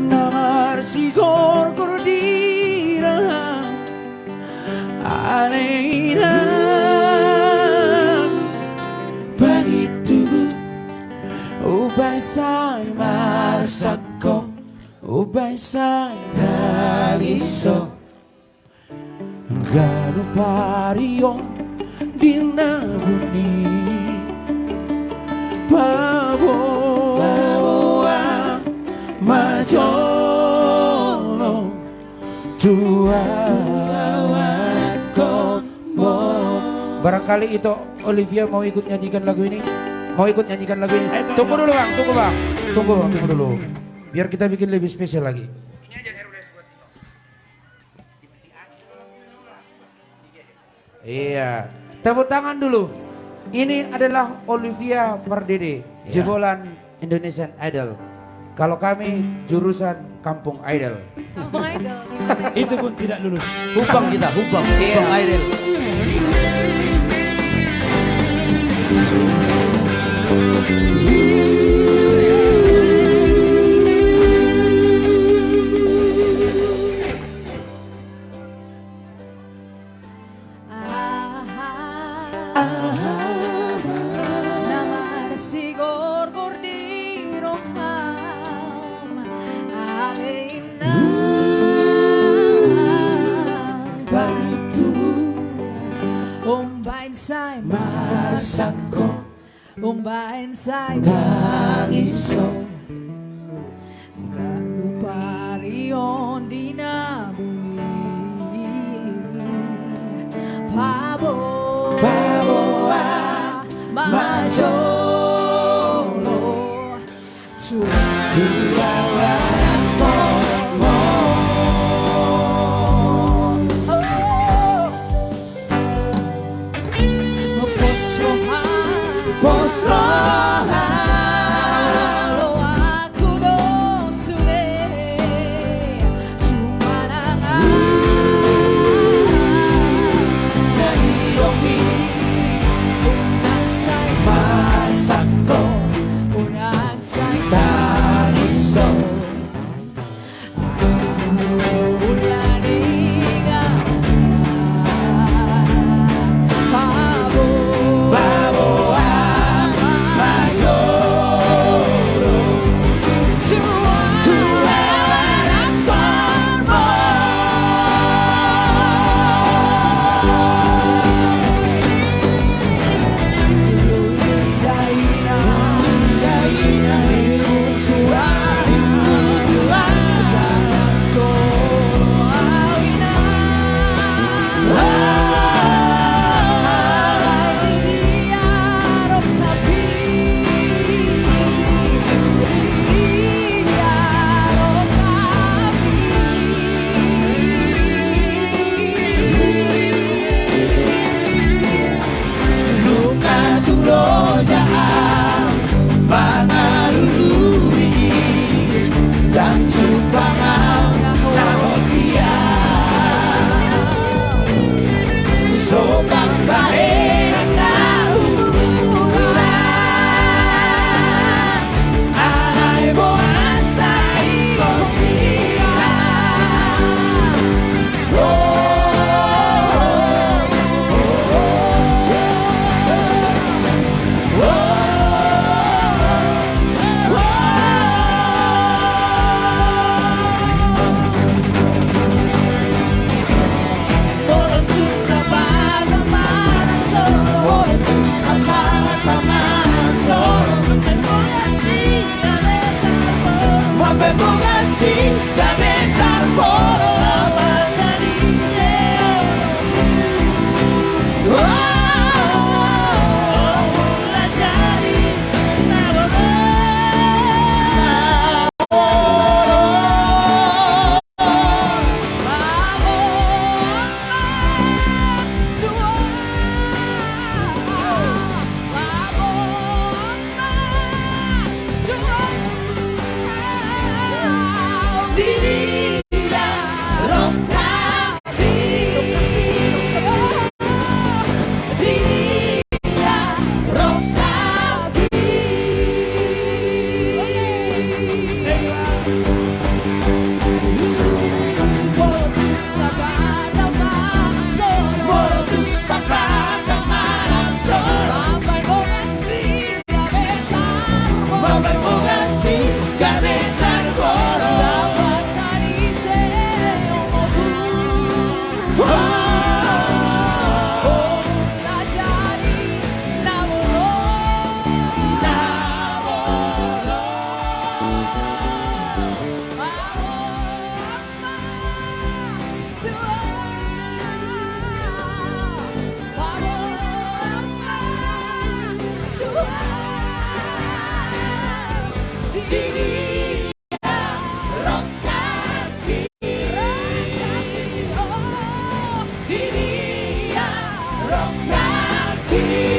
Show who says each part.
Speaker 1: Namar sigor gordira arena begitu ubay say marsako ubay say dagiso gano pariyo dinabuni baboa majono tua komo. Barangkali itu Olivia mau ikut nyanyikan lagu ini. Mau ikut nyanyikan lagu ini. Tunggu dulu bang, tunggu bang. Tunggu dulu. Biar kita bikin lebih spesial lagi. Ini aja Hercules buat itu. Iya. Tepuk tangan dulu. Ini adalah Olivia Pardede, jebolan Indonesian Idol. Kalau kami jurusan Kampung Idol.
Speaker 2: Kampung Idol.
Speaker 3: Itu pun tidak lulus.
Speaker 4: Hubang kita, hubang Idol.
Speaker 1: Masako
Speaker 2: Umbain say
Speaker 1: dagiso
Speaker 2: gano pariyon dinabuni baboa majolo Di